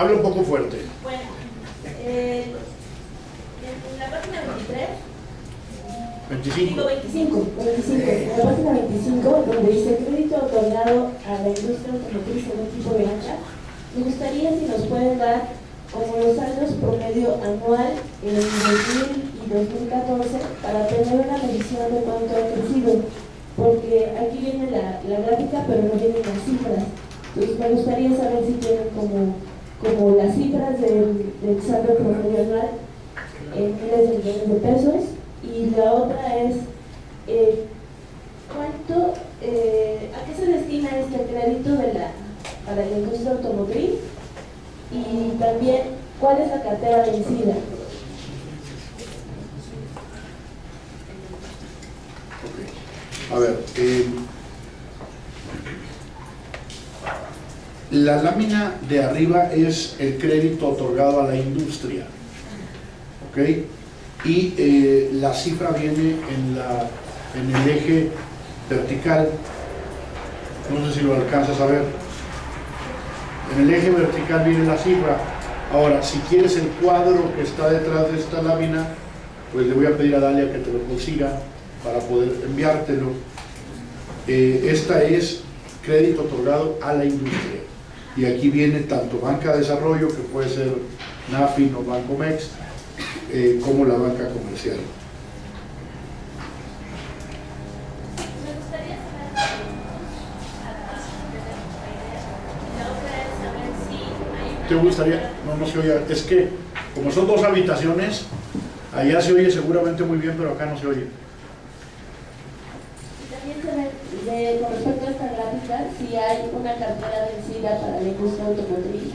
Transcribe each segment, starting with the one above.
Habla un poco fuerte. Bueno, en la página 23, 25. digo 25. En la página 25, donde dice crédito otorgado a la industria automotriz en un tipo de ANCA, me gustaría si nos pueden dar como los saldos promedio anual en 2000 y 2014 para tener una medición de cuánto ha crecido, porque aquí viene la gráfica pero no vienen las cifras. Entonces me gustaría saber si tienen como las cifras del saldo promedio anual en miles de millones de pesos. Y la otra es ¿cuánto, a qué se destina este crédito para la industria automotriz? Y también, ¿cuál es la cartera vencida? A ver, la lámina de arriba es el crédito otorgado a la industria, ¿ok? Y la cifra viene en el eje vertical, no sé si lo alcanzas a ver. En el eje vertical viene la cifra. Ahora, si quieres el cuadro que está detrás de esta lámina, pues le voy a pedir a Dalia que te lo consiga para poder enviártelo. Esta es crédito otorgado a la industria. Y aquí viene tanto banca de desarrollo, que puede ser NAFIN o Bancomext, como la banca comercial. Me gustaría saber, la otra es saber si hay... ¿Te gustaría? No se oye. Es que, como son dos habitaciones, allá se oye seguramente muy bien, pero acá no se oye. Y también saber, con respecto a esta gráfica, si hay una cartera vencida para la industria automotriz.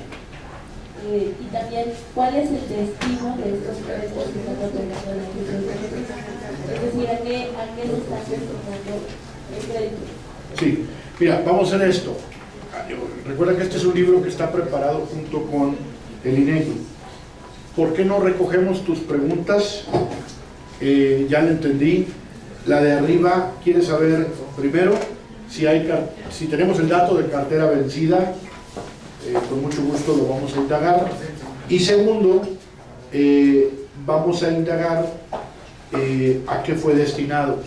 Y también, ¿cuál es el destino de estos créditos que están otorgando a la industria automotriz? Es decir, ¿a qué se está destinando el crédito? Sí, mira, vamos a hacer esto. Recuerda que este es un libro que está preparado junto con el INEGI. ¿Por qué no recogemos tus preguntas? Ya lo entendí. La de arriba quiere saber, primero, si tenemos el dato de cartera vencida. Con mucho gusto lo vamos a indagar. Y segundo, vamos a indagar a qué fue destinado.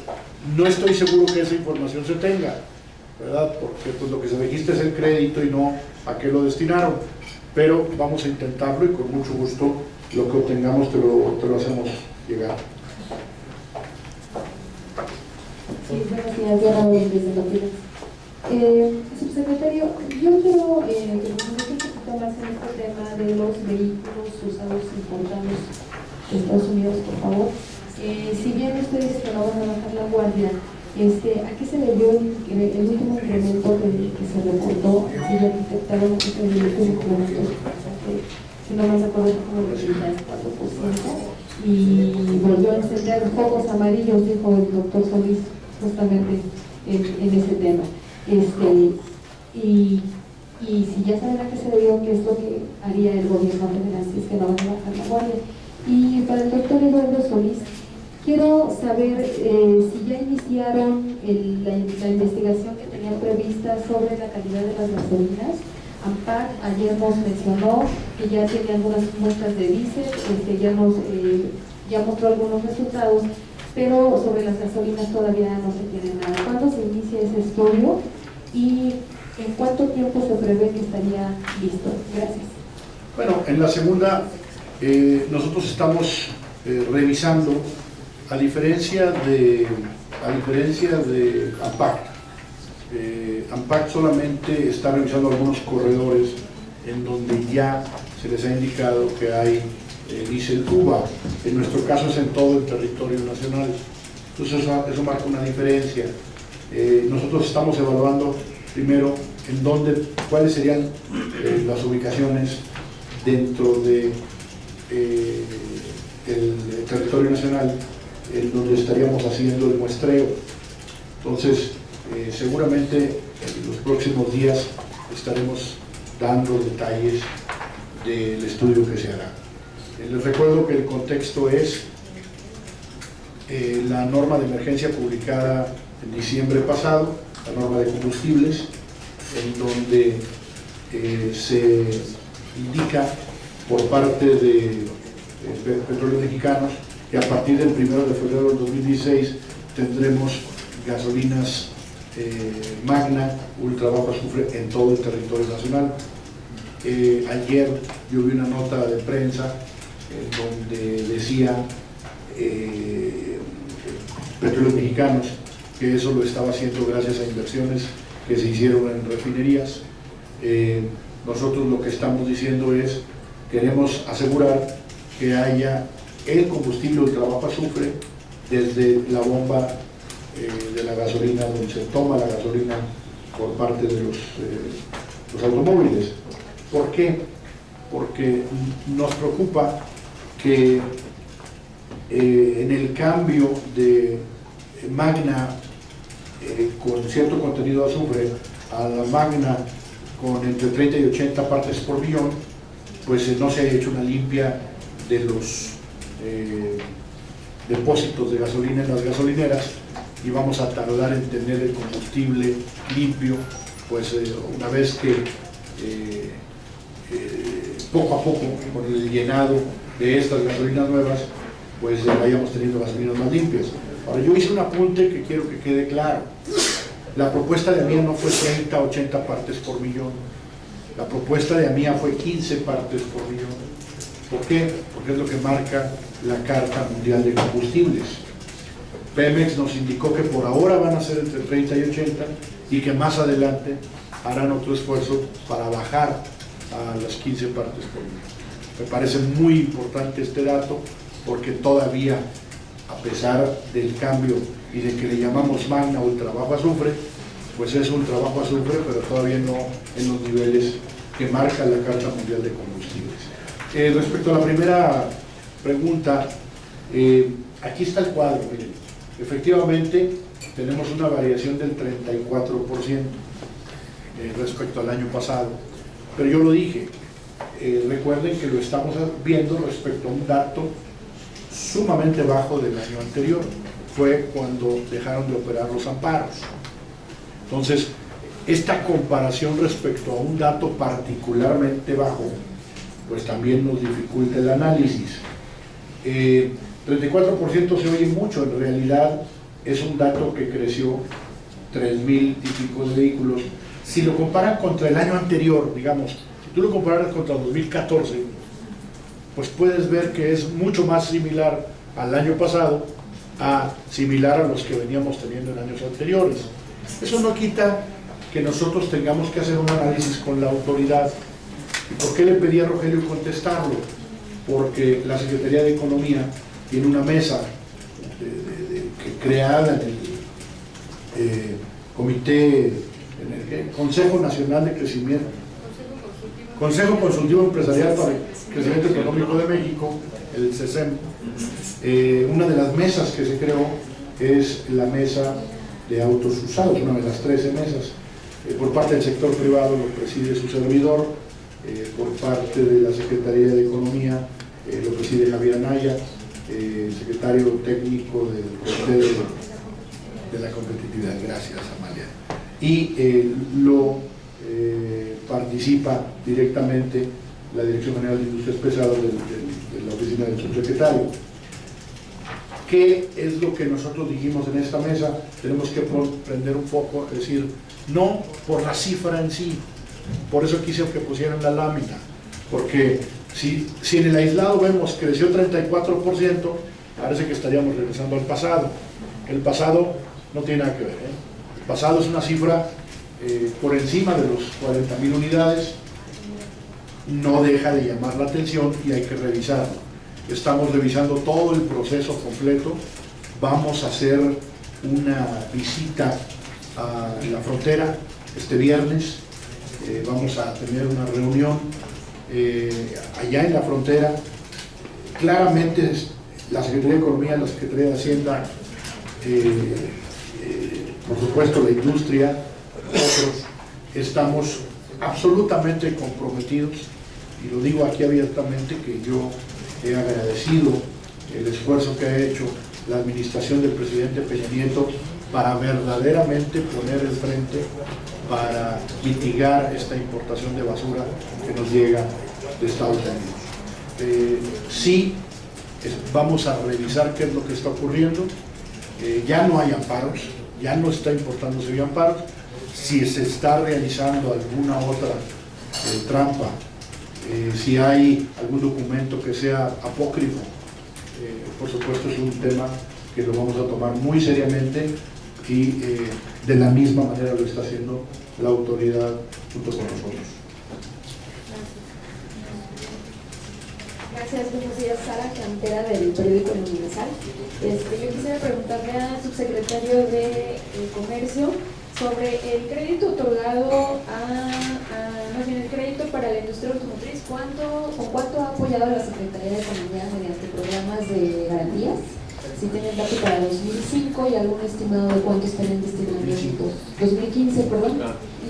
No estoy seguro que esa información se tenga, ¿verdad? Porque pues, lo que se registra es el crédito y no a qué lo destinaron. Pero vamos a intentarlo y con mucho gusto lo que obtengamos te lo hacemos llegar. Sí, buenos días, Diana Boyen, desde López. Subsecretario, yo quiero que nos explique un poquito más en este tema de los vehículos usados importados de Estados Unidos, por favor. Si bien usted dice que no van a bajar la guardia, ¿a qué se debió el último incremento que se reportó? Si ya detectaron que se debió el incremento, si no me acuerdo, como el 34%, y volvió a encender focos amarillos, dijo el doctor Solís, justamente en ese tema. Y si ya saben a qué se debió, qué es lo que haría el gobierno federal si es que no van a bajar la guardia. Y para el doctor Eduardo Solís, quiero saber si ya iniciaron la investigación que tenían prevista sobre la calidad de las gasolinas. ANPAC ayer nos mencionó que ya tiene algunas muestras de diésel, ya mostró algunos resultados, pero sobre las gasolinas todavía no se tiene nada. ¿Cuándo se inicia ese estudio y en cuánto tiempo se prevé que estaría listo? Gracias. Bueno, en la segunda, nosotros estamos revisando, a diferencia de ANPAC. ANPAC solamente está revisando algunos corredores en donde ya se les ha indicado que hay diésel Cuba. En nuestro caso es en todo el territorio nacional. Entonces eso marca una diferencia. Nosotros estamos evaluando primero cuáles serían las ubicaciones dentro de el territorio nacional en donde estaríamos haciendo el muestreo. Entonces seguramente en los próximos días estaremos dando detalles del estudio que se hará. Les recuerdo que el contexto es la norma de emergencia publicada en diciembre pasado, la norma de combustibles, en donde se indica por parte de Petróleos Mexicanos que a partir del 1 de febrero del 2016 tendremos gasolinas Magna ultra bajo azufre en todo el territorio nacional. Ayer yo vi una nota de prensa donde decía Petróleos Mexicanos que eso lo estaba haciendo gracias a inversiones que se hicieron en refinerías. Nosotros lo que estamos diciendo es: queremos asegurar que haya el combustible ultra bajo azufre desde la bomba de la gasolina, donde se toma la gasolina por parte de los automóviles. ¿Por qué? Porque nos preocupa que en el cambio de Magna con cierto contenido de azufre a la Magna con entre 30 y 80 partes por millón, pues no se ha hecho una limpia de los depósitos de gasolina en las gasolineras, y vamos a tardar en tener el combustible limpio, pues una vez que poco a poco, con el llenado de estas gasolinas nuevas, pues vayamos teniendo gasolinas más limpias. Ahora, yo hice un apunte que quiero que quede claro. La propuesta de AMIA no fue 30, 80 partes por millón. La propuesta de AMIA fue 15 partes por millón. ¿Por qué? Porque es lo que marca la Carta Mundial de Combustibles. Pemex nos indicó que por ahora van a ser entre 30 y 80 y que más adelante harán otro esfuerzo para bajar a las 15 partes por millón. Me parece muy importante este dato porque todavía, a pesar del cambio y de que le llamamos Magna ultra bajo azufre, pues es ultra bajo azufre, pero todavía no en los niveles que marca la Carta Mundial de Combustibles. Respecto a la primera pregunta, aquí está el cuadro, miren. Efectivamente, tenemos una variación del 34% respecto al año pasado, pero yo lo dije, recuerden que lo estamos viendo respecto a un dato sumamente bajo del año anterior, fue cuando dejaron de operar los amparos. Entonces, esta comparación respecto a un dato particularmente bajo, pues también nos dificulta el análisis. 34% se oye mucho, en realidad es un dato que creció 3,000 y pico de vehículos. Si lo comparan contra el año anterior, digamos, si tú lo comparas contra 2014, pues puedes ver que es mucho más similar al año pasado a similar a los que veníamos teniendo en años anteriores. Eso no quita que nosotros tengamos que hacer un análisis con la autoridad. ¿Y por qué le pedí a Rogelio contestarlo? Porque la Secretaría de Economía tiene una mesa creada en el Comité, en el Consejo Nacional de Crecimiento, Consejo Consultivo Empresarial para el Crecimiento Económico de México, el CECEM. Una de las mesas que se creó es la mesa de autos usados, una de las 13 mesas. Por parte del sector privado lo preside su servidor, por parte de la Secretaría de Economía lo preside Javier Anaya, secretario técnico del Comité de la Competitividad. Gracias, Amalia. Y participa directamente la Dirección General de Industrias Pesadas de la oficina del subsecretario. ¿Qué es lo que nosotros dijimos en esta mesa? Tenemos que prender un foco, es decir, no por la cifra en sí, por eso quise que pusieran la lámina, porque si en el aislado vemos que creció 34%, parece que estaríamos regresando al pasado. El pasado no tiene nada que ver, El pasado es una cifra por encima de los 40,000 unidades, no deja de llamar la atención y hay que revisarlo. Estamos revisando todo el proceso completo. Vamos a hacer una visita a la frontera este viernes. Vamos a tener una reunión allá en la frontera. Claramente la Secretaría de Economía, la Secretaría de Hacienda, por supuesto la industria, nosotros estamos absolutamente comprometidos, y lo digo aquí abiertamente, que yo he agradecido el esfuerzo que ha hecho la administración del presidente Peña Nieto para verdaderamente poner el frente para mitigar esta importación de basura que nos llega de Estados Unidos. Sí, vamos a revisar qué es lo que está ocurriendo. Ya no hay amparos, ya no está importándose vía amparos. Si se está realizando alguna otra trampa, si hay algún documento que sea apócrifo, por supuesto es un tema que lo vamos a tomar muy seriamente y de la misma manera lo está haciendo la autoridad junto con nosotros. Gracias, buenos días. Sara Cantera, del periódico El Universal. Yo quisiera preguntarle al subsecretario de Comercio sobre el crédito otorgado más bien el crédito para la industria automotriz. ¿Con cuánto ha apoyado la Secretaría de Economía mediante programas de garantías? Si tienen dato para 2005 y algún estimado de cuánto estarían destinando en 2015, perdón,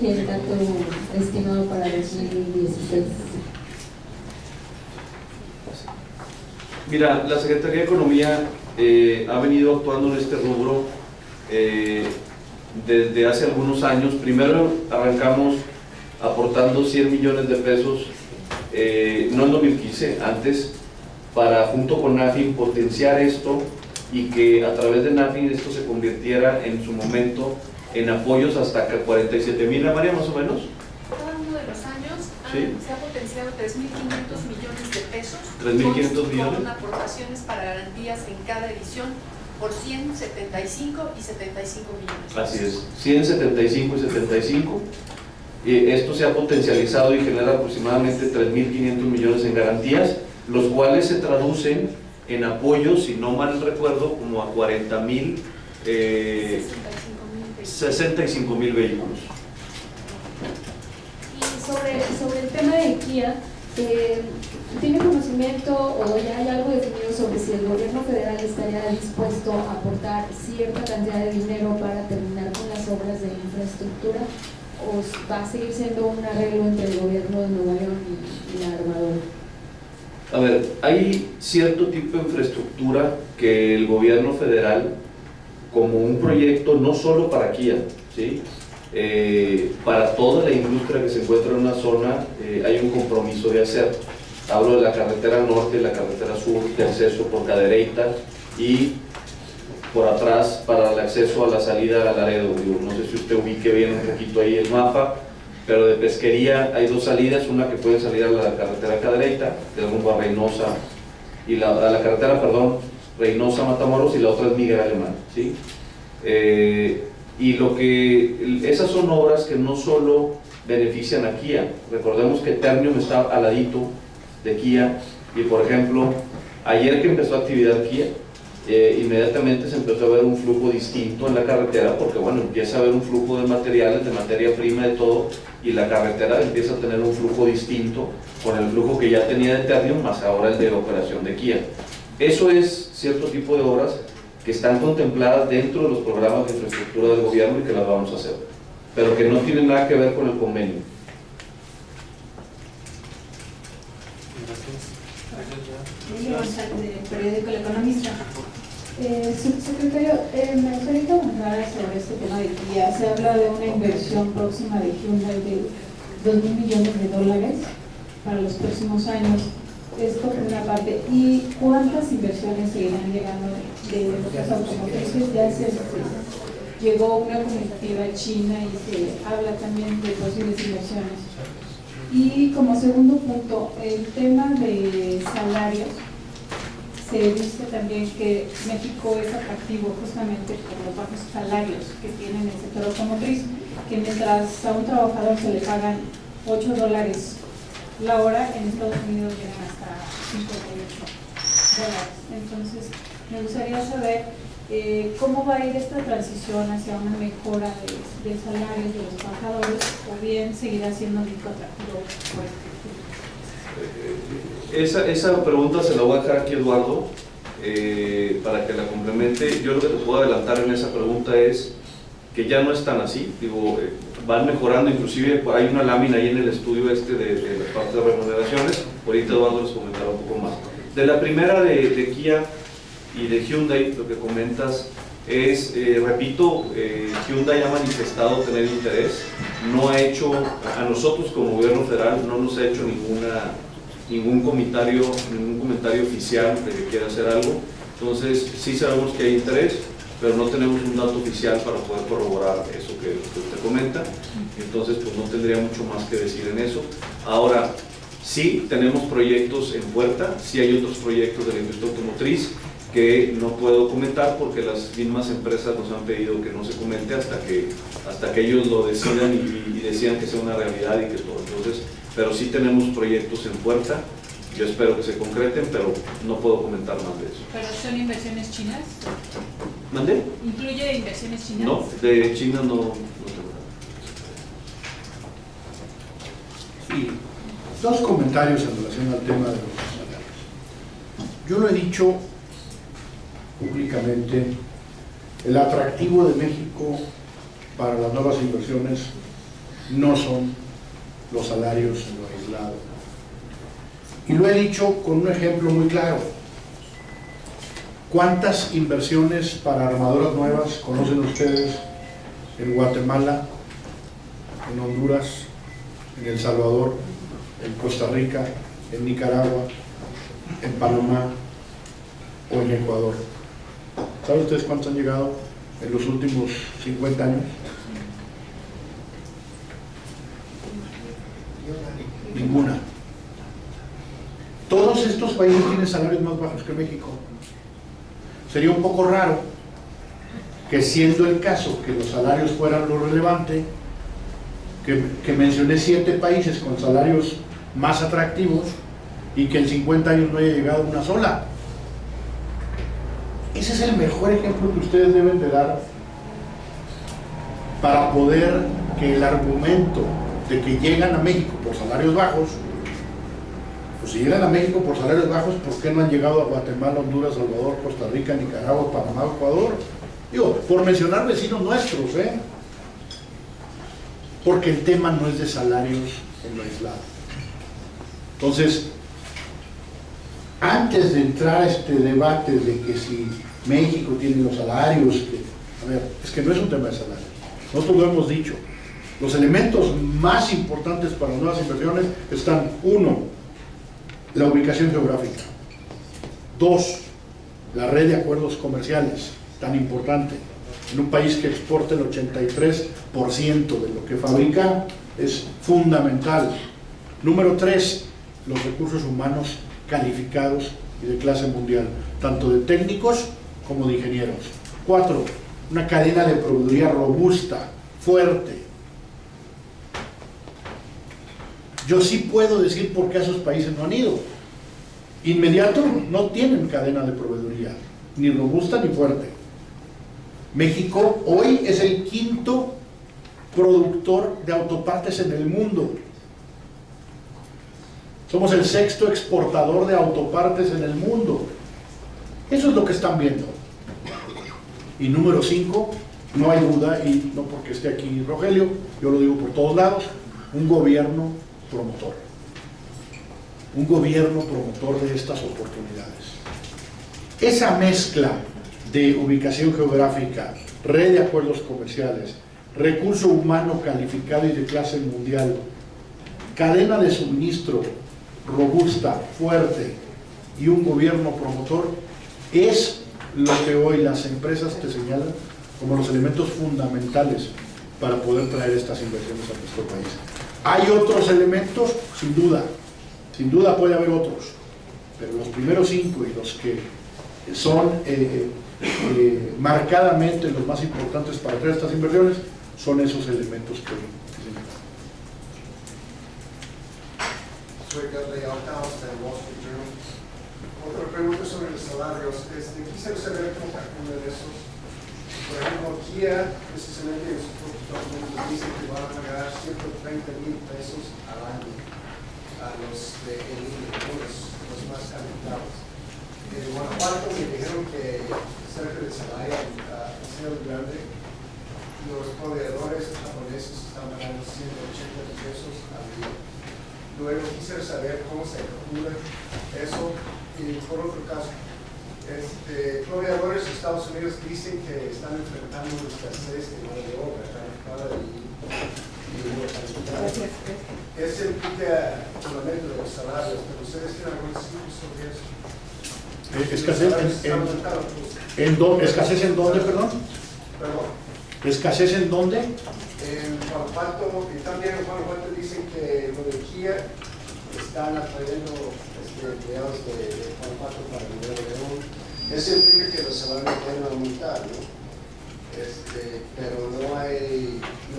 y el dato estimado para 2016. Mira, la Secretaría de Economía ha venido actuando en este rubro desde hace algunos años. Primero arrancamos aportando 100 millones de pesos, no en 2015, antes, para junto con NAFIN potenciar esto y que a través de NAFIN esto se convirtiera en su momento en apoyos hasta 47,000, María, más o menos. Cada uno de los años Sí. se ha potenciado 3.500 millones de pesos 3.500 millones. con aportaciones para garantías en cada edición por 100, 75 y 75 millones. Así es, 100, 75 y 75. Esto se ha potencializado y genera aproximadamente 3.500 millones en garantías, los cuales se traducen en apoyos, si no mal recuerdo, como a 40,000, 65,000 vehículos. Y sobre el tema de Kia, ¿tiene conocimiento o ya hay algo definido sobre si el gobierno federal estaría dispuesto a aportar cierta cantidad de dinero para terminar con las obras de infraestructura? ¿O va a seguir siendo un arreglo entre el gobierno de Nuevo León y la armadora? A ver, hay cierto tipo de infraestructura que el gobierno federal, como un proyecto no solo para Kia, ¿sí? Para toda la industria que se encuentra en una zona, hay un compromiso de hacer. Hablo de la carretera norte y la carretera sur de acceso por Cadereyta y por atrás para el acceso a la salida a Laredo. No sé si usted ubique bien un poquito ahí el mapa, pero de Pesquería hay dos salidas, una que puede salir a la carretera Cadereyta, de rumbo a Reynosa, y a la carretera, perdón, Reynosa-Matamoros, y la otra es Miguel Alemán, ¿sí? Y esas son obras que no solo benefician a Kia. Recordemos que Ternium está al ladito de Kia, y por ejemplo, ayer que empezó actividad Kia, inmediatamente se empezó a ver un flujo distinto en la carretera, porque bueno, empieza a haber un flujo de materiales, de materia prima, de todo, y la carretera empieza a tener un flujo distinto con el flujo que ya tenía de Ternium, más ahora el de operación de Kia. Eso es cierto tipo de obras que están contempladas dentro de los programas de infraestructura del gobierno y que las vamos a hacer, pero que no tienen nada que ver con el convenio. Lili González, del periódico El Economista. Subsecretario, me gustaría preguntar sobre este tema de Kia. Se habla de una inversión próxima de Hyundai de 2.000 millones de dólares para los próximos años. Esto por una parte. ¿Y cuántas inversiones seguirán llegando de los automotrices? Ya llegó una comitiva china y se habla también de posibles inversiones. Y como segundo punto, el tema de salarios. Se dice también que México es atractivo justamente por los bajos salarios que tiene el sector automotriz, que mientras a un trabajador se le pagan $8 la hora, en Estados Unidos llegan hasta $58. Entonces, me gustaría saber cómo va a ir esta transición hacia una mejora de salarios de los trabajadores, o bien seguirá siendo México atractivo por este tipo. Esa pregunta se la voy a dejar aquí a Eduardo para que la complemente. Yo lo que te puedo adelantar en esa pregunta es que ya no es tan así, van mejorando, inclusive hay una lámina ahí en el estudio de la parte de remuneraciones, ahorita Eduardo les comentará un poco más. De la primera de Kia y de Hyundai, lo que comentas es, repito, Hyundai ha manifestado tener interés, no ha hecho, a nosotros como gobierno federal no nos ha hecho ninguna ningún comentario oficial de que quiera hacer algo. Entonces, sí sabemos que hay interés, pero no tenemos un dato oficial para poder corroborar eso que usted comenta. Entonces, pues no tendría mucho más que decir en eso. Ahora, sí tenemos proyectos en puerta, sí hay otros proyectos de la industria automotriz que no puedo comentar porque las mismas empresas nos han pedido que no se comente hasta que ellos lo decidan y decidan que sea una realidad y que todo. Entonces, pero sí tenemos proyectos en puerta. Yo espero que se concreten, pero no puedo comentar más de eso. ¿Pero son inversiones chinas? ¿Mandé? ¿Incluye inversiones chinas? No, de China no tengo nada. Sí, dos comentarios en relación al tema de los salarios. Yo lo he dicho públicamente, el atractivo de México para las nuevas inversiones no son los salarios en lo aislado. Y lo he dicho con un ejemplo muy claro. ¿Cuántas inversiones para armadoras nuevas conocen ustedes en Guatemala, en Honduras, en El Salvador, en Costa Rica, en Nicaragua, en Panamá o en Ecuador? ¿Saben ustedes cuántos han llegado en los últimos 50 años? Ninguna. Todos estos países tienen salarios más bajos que México. Sería un poco raro que, siendo el caso que los salarios fueran lo relevante, que mencioné 7 países con salarios más atractivos y que en 50 años no haya llegado una sola. Ese es el mejor ejemplo que ustedes deben de dar para poder que el argumento de que llegan a México por salarios bajos, pues si llegan a México por salarios bajos, ¿por qué no han llegado a Guatemala, Honduras, Salvador, Costa Rica, Nicaragua, Panamá, Ecuador? Digo, por mencionar vecinos nuestros, porque el tema no es de salarios en lo aislado. Entonces, antes de entrar a este debate de que si México tiene los salarios, a ver, es que no es un tema de salarios. Nosotros lo hemos dicho. Los elementos más importantes para las nuevas inversiones están: 1, la ubicación geográfica; 2, la red de acuerdos comerciales, tan importante. En un país que exporta el 83% de lo que fabrica, es fundamental. Número 3, los recursos humanos calificados y de clase mundial, tanto de técnicos como de ingenieros. 4, una cadena de proveeduría robusta, fuerte. Yo sí puedo decir por qué a esos países no han ido. Inmediato, no tienen cadena de proveeduría, ni robusta ni fuerte. México hoy es el 5º productor de autopartes en el mundo. Somos el 6º exportador de autopartes en el mundo. Eso es lo que están viendo. Y número 5, no hay duda, y no porque esté aquí Rogelio, yo lo digo por todos lados, un gobierno promotor. Un gobierno promotor de estas oportunidades. Esa mezcla de ubicación geográfica, red de acuerdos comerciales, recurso humano calificado y de clase mundial, cadena de suministro robusta, fuerte y un gobierno promotor, es lo que hoy las empresas te señalan como los elementos fundamentales para poder traer estas inversiones a nuestro país. ¿Hay otros elementos? Sin duda puede haber otros, pero los primeros 5 y los que son marcadamente los más importantes para traer estas inversiones son esos elementos que señalamos. Soy Dudley Althaus del Wall Street Journal. Otra pregunta sobre los salarios. Quisiera saber cómo calculan esos. Por ejemplo, Kia, precisamente en sus propios documentos, dice que van a pagar 130,000 pesos al año a los de en línea, los más calificados. En Guanajuato me dijeron que cerca de Celaya, en Ciudad Grande, los proveedores japoneses están pagando 180 pesos al día. Luego quisiera saber cómo se calcula eso. Y por otro caso, proveedores de Estados Unidos dicen que están enfrentando una escasez de mano de obra calificada y Gracias. Ese implica el aumento de los salarios, pero ustedes tienen algún cifra sobre eso. ¿Escasez en dónde, perdón? Perdón. ¿Escasez en dónde? En Guanajuato, y también en Guanajuato dicen que lo de Kia están atrayendo empleados de Guanajuato para el Nuevo León. Eso implica que los salarios deben aumentar, ¿no? Pero no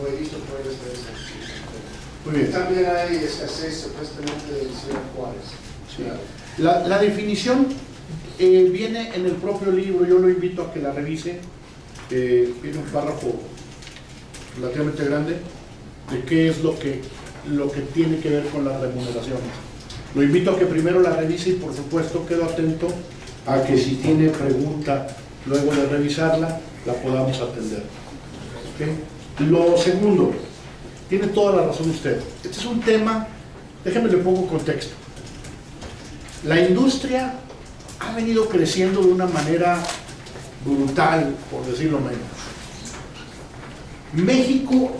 he visto pruebas de eso. Muy bien. También hay escasez supuestamente en Ciudad Juárez. Sí. La definición viene en el propio libro, yo lo invito a que la revise. Viene un párrafo relativamente grande de qué es lo que tiene que ver con las remuneraciones. Lo invito a que primero la revise y por supuesto quedo atento a que si tiene pregunta luego de revisarla la podamos atender. ¿Okay? Lo segundo, tiene toda la razón usted. Este es un tema, déjeme le pongo contexto. La industria ha venido creciendo de una manera brutal, por decirlo menos. México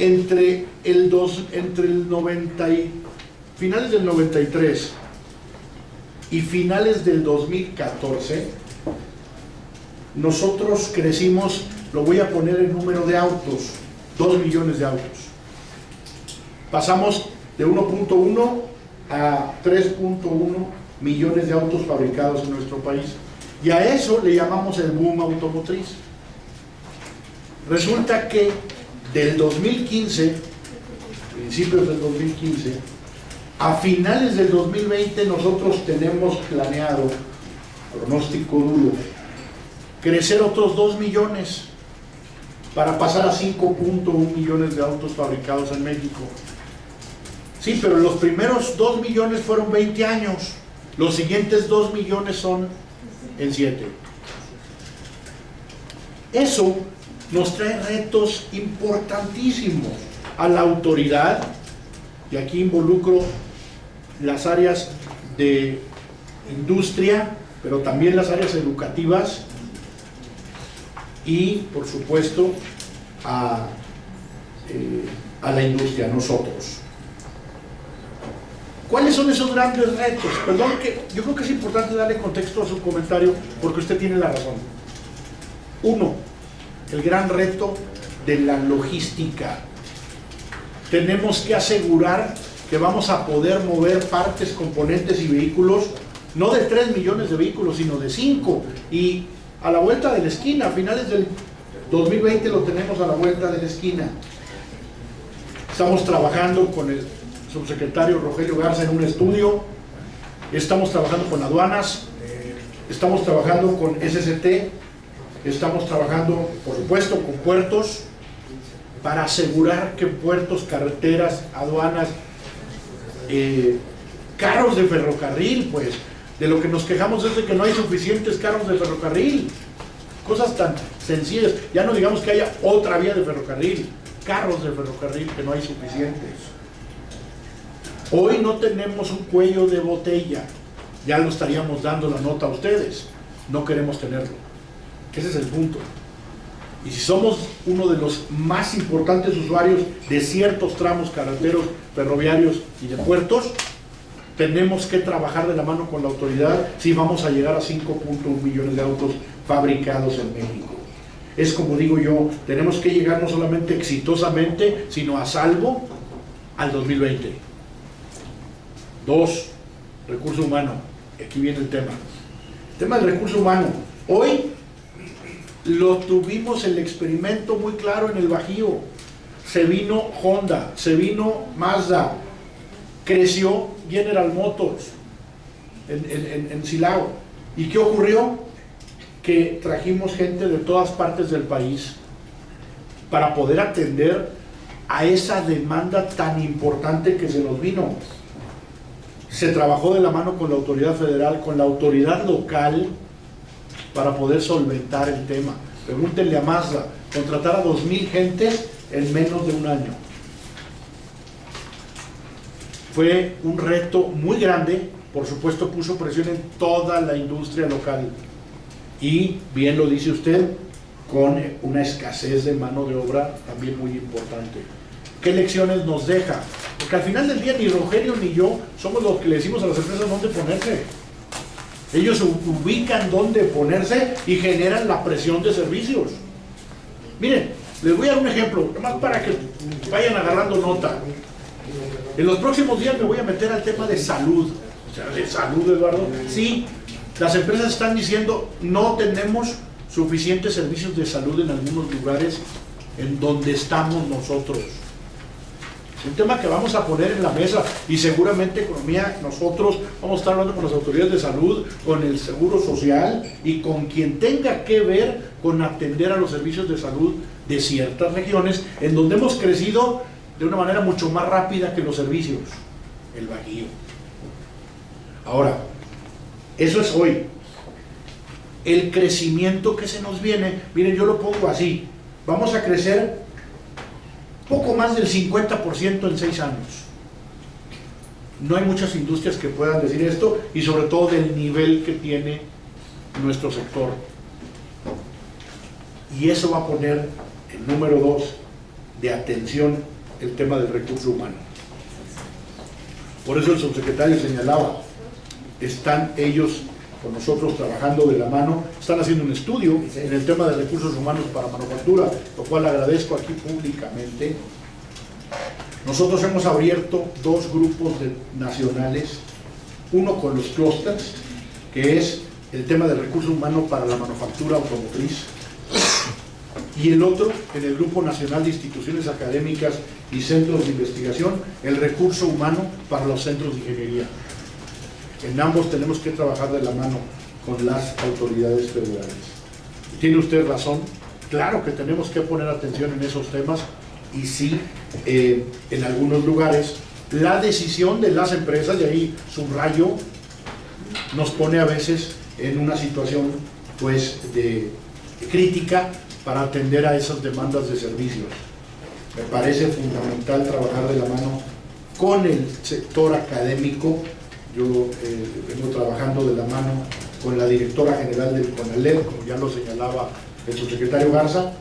finales del 93 y finales del 2014, nosotros crecimos, lo voy a poner en número de autos, 2 millones de autos. Pasamos de 1.1 a 3.1 millones de autos fabricados en nuestro país. Y a eso le llamamos el boom automotriz. Resulta que del 2015, principios del 2015, a finales del 2020 nosotros tenemos planeado, pronóstico duro, crecer otros 2 millones para pasar a 5.1 millones de autos fabricados en México. Sí, pero los primeros 2 millones fueron 20 años, los siguientes 2 millones son en 7. Eso nos trae retos importantísimos a la autoridad, y aquí involucro las áreas de industria, pero también las áreas educativas y, por supuesto, a la industria, a nosotros. ¿Cuáles son esos grandes retos? Perdón, que yo creo que es importante darle contexto a su comentario porque usted tiene la razón. Uno, el gran reto de la logística. Tenemos que asegurar que vamos a poder mover partes, componentes y vehículos, no de 3 millones de vehículos, sino de 5. Y a la vuelta de la esquina, a finales del 2020 lo tenemos a la vuelta de la esquina. Estamos trabajando con el subsecretario Rogelio Garza en un estudio, estamos trabajando con aduanas, estamos trabajando con SST, estamos trabajando, por supuesto, con puertos, para asegurar que puertos, carreteras, aduanas, carros de ferrocarril, pues, de lo que nos quejamos es de que no hay suficientes carros de ferrocarril, cosas tan sencillas, ya no digamos que haya otra vía de ferrocarril, carros de ferrocarril que no hay suficientes. Hoy no tenemos un cuello de botella, ya lo estaríamos dando la nota a ustedes, no queremos tenerlo. Ese es el punto. Y si somos uno de los más importantes usuarios de ciertos tramos carreteros, ferroviarios y de puertos, tenemos que trabajar de la mano con la autoridad si vamos a llegar a 5.1 millones de autos fabricados en México. Es como digo yo, tenemos que llegar no solamente exitosamente, sino a salvo al 2020. 2, recurso humano. Aquí viene el tema. El tema del recurso humano. Hoy lo tuvimos el experimento muy claro en el Bajío. Se vino Honda, se vino Mazda, creció General Motors en Silao. ¿Y qué ocurrió? Que trajimos gente de todas partes del país para poder atender a esa demanda tan importante que se nos vino. Se trabajó de la mano con la autoridad federal, con la autoridad local, para poder solventar el tema. Pregúntenle a Mazda, contratar a 2,000 gentes en menos de un año. Fue un reto muy grande, por supuesto puso presión en toda la industria local. Y, bien lo dice usted, con una escasez de mano de obra también muy importante. ¿Qué lecciones nos deja? Porque al final del día ni Rogelio ni yo somos los que le decimos a las empresas dónde ponerse. Ellos ubican dónde ponerse y generan la presión de servicios. Miren, les voy a dar un ejemplo, nomás para que vayan agarrando nota. En los próximos días me voy a meter al tema de salud. O sea, de salud, Eduardo. Sí, las empresas están diciendo no tenemos suficientes servicios de salud en algunos lugares en donde estamos nosotros. Es un tema que vamos a poner en la mesa y seguramente economía, nosotros vamos a estar hablando con las autoridades de salud, con el seguro social y con quien tenga que ver con atender a los servicios de salud de ciertas regiones en donde hemos crecido de una manera mucho más rápida que los servicios, el Bajío. Ahora, eso es hoy. El crecimiento que se nos viene, miren, yo lo pongo así, vamos a crecer poco más del 50% en 6 años. No hay muchas industrias que puedan decir esto y sobre todo del nivel que tiene nuestro sector. Y eso va a poner el número 2 de atención el tema del recurso humano. Por eso el subsecretario señalaba, están ellos con nosotros trabajando de la mano, están haciendo un estudio en el tema de recursos humanos para manufactura, lo cual agradezco aquí públicamente. Nosotros hemos abierto 2 grupos nacionales, uno con los clústeres, que es el tema de recursos humanos para la manufactura automotriz, y el otro en el Grupo Nacional de Instituciones Académicas y Centros de Investigación, el recurso humano para los centros de ingeniería. En ambos tenemos que trabajar de la mano con las autoridades federales. Tiene usted razón, claro que tenemos que poner atención en esos temas y sí, en algunos lugares la decisión de las empresas, y ahí subrayo, nos pone a veces en una situación pues de crítica para atender a esas demandas de servicios. Me parece fundamental trabajar de la mano con el sector académico. Yo vengo trabajando de la mano con la directora general del CONALED, como ya lo señalaba el subsecretario Garza,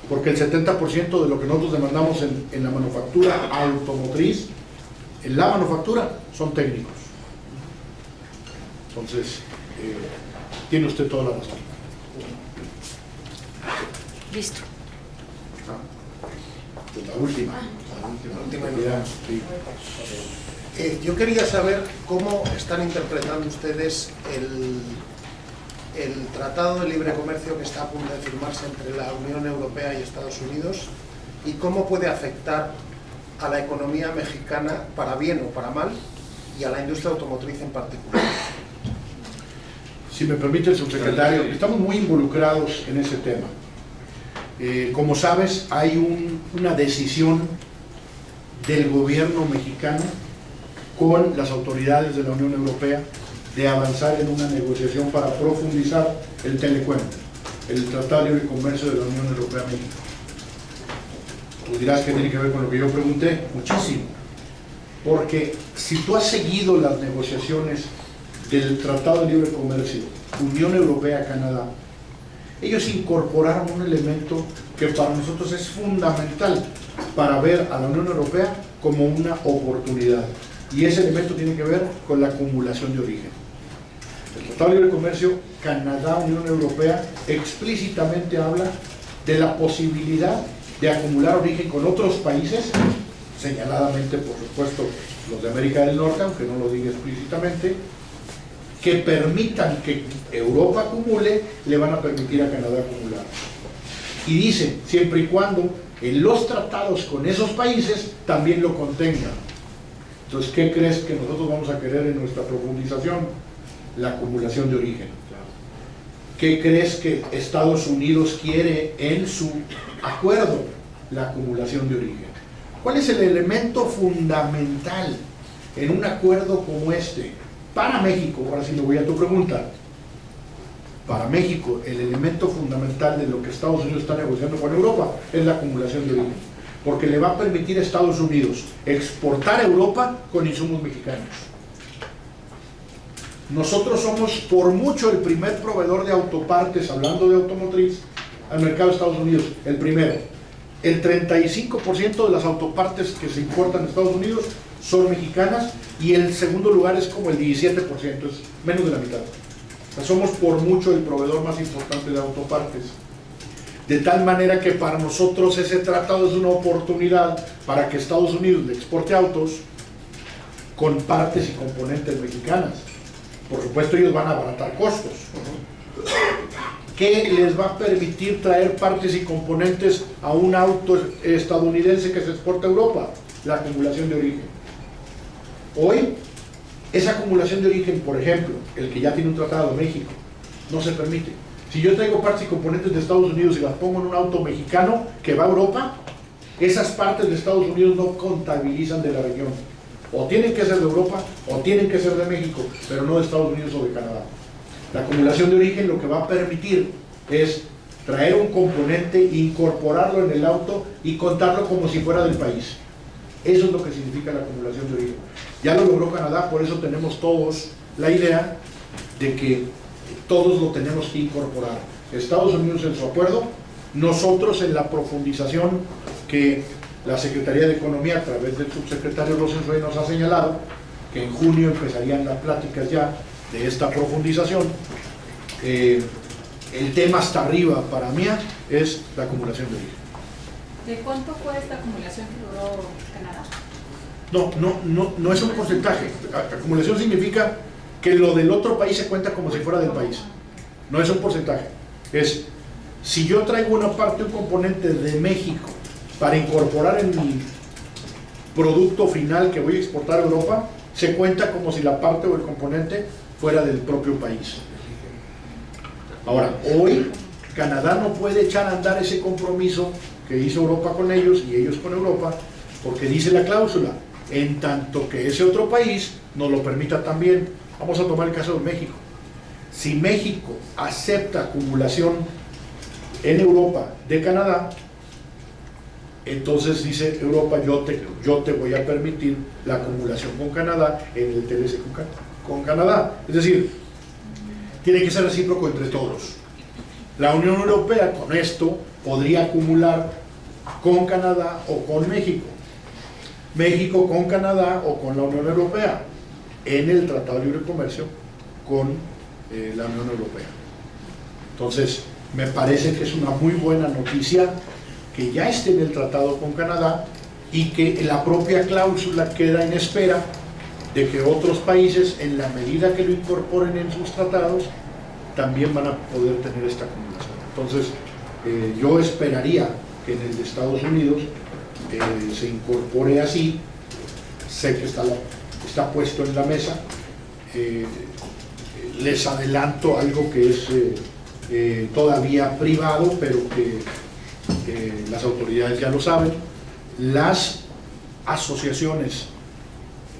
porque el 70% de lo que nosotros demandamos en la manufactura automotriz, en la manufactura, son técnicos. Entonces, tiene usted toda la razón. Listo. Pues la última. Sí. Yo quería saber cómo están interpretando ustedes el Tratado de Libre Comercio que está a punto de firmarse entre la Unión Europea y Estados Unidos y cómo puede afectar a la economía mexicana para bien o para mal y a la industria automotriz en particular. Si me permite el subsecretario, estamos muy involucrados en ese tema. Como sabes, hay una decisión del gobierno mexicano con las autoridades de la Unión Europea de avanzar en una negociación para profundizar el TLCUEM, el Tratado de Libre Comercio de la Unión Europea-México. Tú dirás que tiene que ver con lo que yo pregunté, muchísimo, porque si tú has seguido las negociaciones del Tratado de Libre Comercio Unión Europea-Canadá, ellos incorporaron un elemento que para nosotros es fundamental para ver a la Unión Europea como una oportunidad. Y ese elemento tiene que ver con la acumulación de origen. El Tratado de Libre Comercio Canadá-Unión Europea explícitamente habla de la posibilidad de acumular origen con otros países, señaladamente, por supuesto, los de América del Norte, aunque no lo diga explícitamente, que permitan que Europa acumule, le van a permitir a Canadá acumular. Y dicen, siempre y cuando en los tratados con esos países también lo contengan. Entonces, ¿qué crees que nosotros vamos a querer en nuestra profundización? La acumulación de origen. ¿Qué crees que Estados Unidos quiere en su acuerdo? La acumulación de origen. ¿Cuál es el elemento fundamental en un acuerdo como este? Para México, ahora sí me voy a tu pregunta. Para México, el elemento fundamental de lo que Estados Unidos está negociando con Europa es la acumulación de origen, porque le va a permitir a Estados Unidos exportar a Europa con insumos mexicanos. Nosotros somos por mucho el primer proveedor de autopartes, hablando de automotriz, al mercado de Estados Unidos, el primero. el 35% de las autopartes que se importan en Estados Unidos son mexicanas y el segundo lugar es como el 17%, es menos de la mitad. O sea, somos por mucho el proveedor más importante de autopartes. De tal manera que para nosotros ese tratado es una oportunidad para que Estados Unidos le exporte autos con partes y componentes mexicanas. Por supuesto, ellos van a abaratar costos. ¿Qué les va a permitir traer partes y componentes a un auto estadounidense que se exporta a Europa? La acumulación de origen. Hoy, esa acumulación de origen, por ejemplo, el que ya tiene un tratado de México, no se permite. Si yo traigo partes y componentes de Estados Unidos y las pongo en un auto mexicano que va a Europa, esas partes de Estados Unidos no contabilizan de la región. O tienen que ser de Europa o tienen que ser de México, pero no de Estados Unidos o de Canadá. La acumulación de origen lo que va a permitir es traer un componente, incorporarlo en el auto y contarlo como si fuera del país. Eso es lo que significa la acumulación de origen. Ya lo logró Canadá, por eso tenemos todos la idea de que todos lo tenemos que incorporar. Estados Unidos en su acuerdo, nosotros en la profundización que la Secretaría de Economía a través del subsecretario Rosenzweig nos ha señalado, que en junio empezarían las pláticas ya de esta profundización. El tema hasta arriba para mí es la acumulación de origen. ¿De cuánto fue esta acumulación que logró Canadá? No es un porcentaje. Acumulación significa que lo del otro país se cuenta como si fuera del país. No es un porcentaje. Es, si yo traigo una parte, un componente de México para incorporar en mi producto final que voy a exportar a Europa, se cuenta como si la parte o el componente fuera del propio país. Ahora, hoy Canadá no puede echar a andar ese compromiso que hizo Europa con ellos y ellos con Europa, porque dice la cláusula, en tanto que ese otro país nos lo permita también. Vamos a tomar el caso de México. Si México acepta acumulación en Europa de Canadá, entonces dice Europa, yo te voy a permitir la acumulación con Canadá en el TLC con Canadá. Es decir, tiene que ser recíproco entre todos. La Unión Europea con esto podría acumular con Canadá o con México. México con Canadá o con la Unión Europea en el Tratado de Libre Comercio con la Unión Europea. Entonces, me parece que es una muy buena noticia que ya esté en el tratado con Canadá y que la propia cláusula queda en espera de que otros países, en la medida que lo incorporen en sus tratados, también van a poder tener esta acumulación. Entonces, yo esperaría que en el de Estados Unidos se incorpore así. Sé que está puesto en la mesa. Les adelanto algo que es todavía privado, pero que las autoridades ya lo saben. Las asociaciones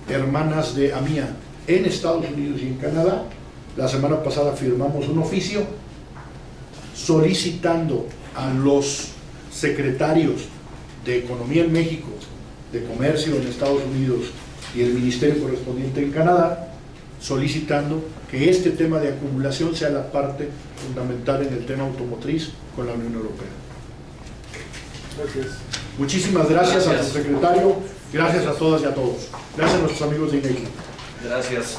hermanas de AMIA en Estados Unidos y en Canadá, la semana pasada firmamos un oficio solicitando a los secretarios de Economía en México, de Comercio en Estados Unidos y el ministerio correspondiente en Canadá, solicitando que este tema de acumulación sea la parte fundamental en el tema automotriz con la Unión Europea. Gracias. Muchísimas gracias al subsecretario, gracias a todas y a todos. Gracias a nuestros amigos de INEGI. Gracias.